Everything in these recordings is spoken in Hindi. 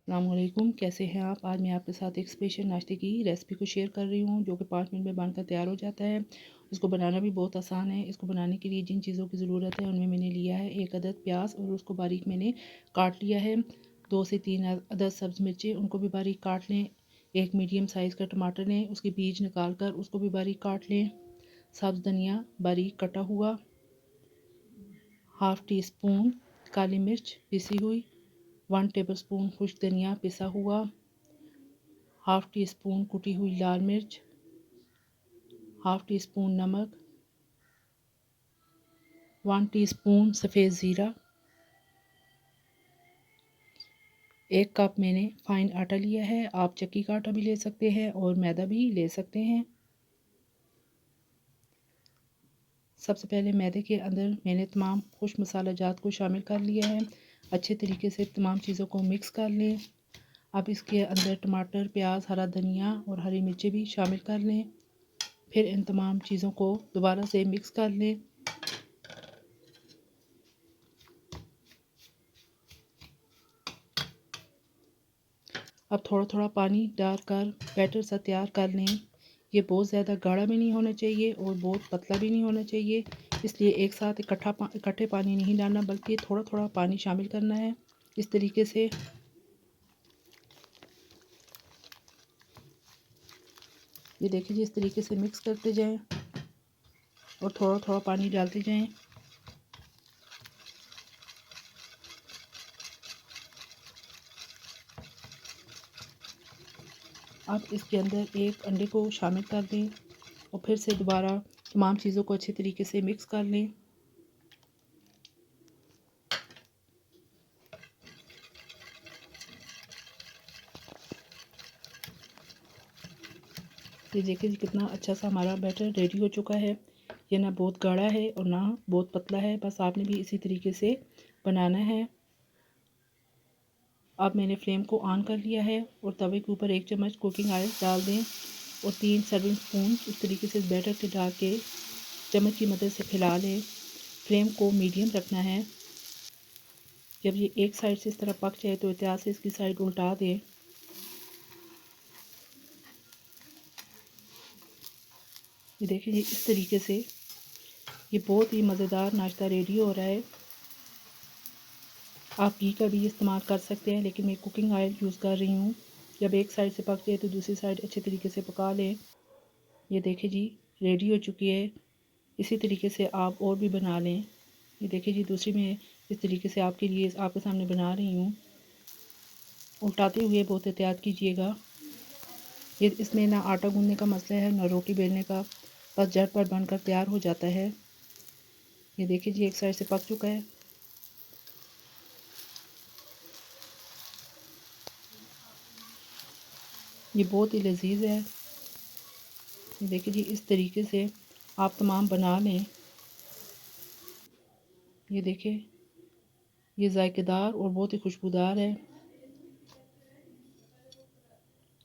अस्सलामुअलैकुम, कैसे हैं आप। आज मैं आपके साथ एक स्पेशल नाश्ते की रेसिपी को शेयर कर रही हूँ जो कि 5 मिनट में बनकर तैयार हो जाता है। उसको बनाना भी बहुत आसान है। इसको बनाने के लिए जिन चीज़ों की ज़रूरत है उनमें मैंने लिया है 1 अदद प्याज और उसको बारीक मैंने काट लिया है। 2 से 3 अदद सब्ज़ मिर्चें, उनको भी बारीक काट लें। एक मीडियम साइज़ का टमाटर लें, उसके बीज निकाल कर उसको भी बारीक काट लें। सब्ज़ धनिया बारीक कटा हुआ, हाफ़ टी स्पून काली मिर्च पिसी हुई, 1 टेबलस्पून खुश्क धनिया पिसा हुआ, हाफ़ टी स्पून कुटी हुई लाल मिर्च, हाफ़ टी स्पून नमक, 1 टीस्पून सफ़ेद ज़ीरा, 1 कप मैंने फ़ाइन आटा लिया है। आप चक्की का आटा भी ले सकते हैं और मैदा भी ले सकते हैं। सबसे पहले मैदे के अंदर मैंने तमाम खुश्क मसाला जात को शामिल कर लिया है। अच्छे तरीके से तमाम चीज़ों को मिक्स कर लें। अब इसके अंदर टमाटर, प्याज, हरा धनिया और हरी मिर्चें भी शामिल कर लें। फिर इन तमाम चीज़ों को दोबारा से मिक्स कर लें। अब थोड़ा थोड़ा पानी डालकर बैटर सा तैयार कर लें। ये बहुत ज़्यादा गाढ़ा भी नहीं होना चाहिए और बहुत पतला भी नहीं होना चाहिए, इसलिए एक साथ इकट्ठे पानी नहीं डालना बल्कि थोड़ा थोड़ा पानी शामिल करना है। इस तरीके से ये देखिए, इस तरीके से मिक्स करते जाएं और थोड़ा थोड़ा पानी डालते जाएं। अब इसके अंदर एक अंडे को शामिल कर दें और फिर से दोबारा तमाम चीज़ों को अच्छे तरीके से मिक्स कर लें। ये देखिए जी, कितना अच्छा सा हमारा बैटर रेडी हो चुका है। ये ना बहुत गाढ़ा है और ना बहुत पतला है, बस आपने भी इसी तरीके से बनाना है। अब मैंने फ्लेम को ऑन कर लिया है और तवे के ऊपर 1 चम्मच कुकिंग ऑयल डाल दें और 3 सर्विंग स्पून इस तरीके से बैटर के डाल के चम्मच की मदद से फैला लें। फ्लेम को मीडियम रखना है। जब ये एक साइड से इस तरह पक जाए तो एहतियात से इसकी साइड उल्टा दें। ये देखिए जी, इस तरीके से ये बहुत ही मज़ेदार नाश्ता रेडी हो रहा है। आप घी का भी इस्तेमाल कर सकते हैं, लेकिन मैं कुकिंग ऑयल यूज़ कर रही हूँ। जब एक साइड से पक जाए तो दूसरी साइड अच्छे तरीके से पका लें। ये देखिए जी, रेडी हो चुकी है। इसी तरीके से आप और भी बना लें। ये देखिए जी, दूसरी मैं इस तरीके से आपके लिए आपके सामने बना रही हूँ। उल्टाते हुए बहुत एहतियात कीजिएगा। ये इसमें ना आटा गूंदने का मसला है ना रोटी बेलने का, बस झटपट बनकर तैयार हो जाता है। ये देखिए जी, एक साइड से पक चुका है। ये बहुत ही लजीज है। ये देखिए जी, इस तरीके से आप तमाम बना लें। ये देखिए, ये जायकेदार और बहुत ही खुशबूदार है।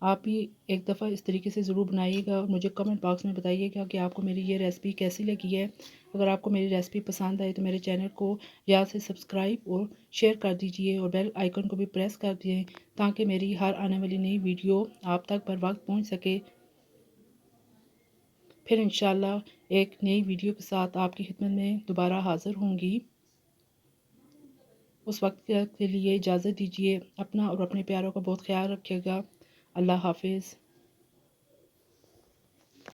आप भी एक दफ़ा इस तरीके से ज़रूर बनाइएगा और मुझे कमेंट बॉक्स में बताइएगा कि आपको मेरी ये रेसिपी कैसी लगी है। अगर आपको मेरी रेसिपी पसंद आए तो मेरे चैनल को याद से सब्सक्राइब और शेयर कर दीजिए और बेल आइकन को भी प्रेस कर दिए ताकि मेरी हर आने वाली नई वीडियो आप तक बर वक्त पहुँच सके। फिर इंशाल्लाह एक नई वीडियो के साथ आपकी खिदमत में दोबारा हाज़िर होंगी। उस वक्त के लिए इजाज़त दीजिए। अपना और अपने प्यारों का बहुत ख्याल रखिएगा। अल्लाह हाफिज़।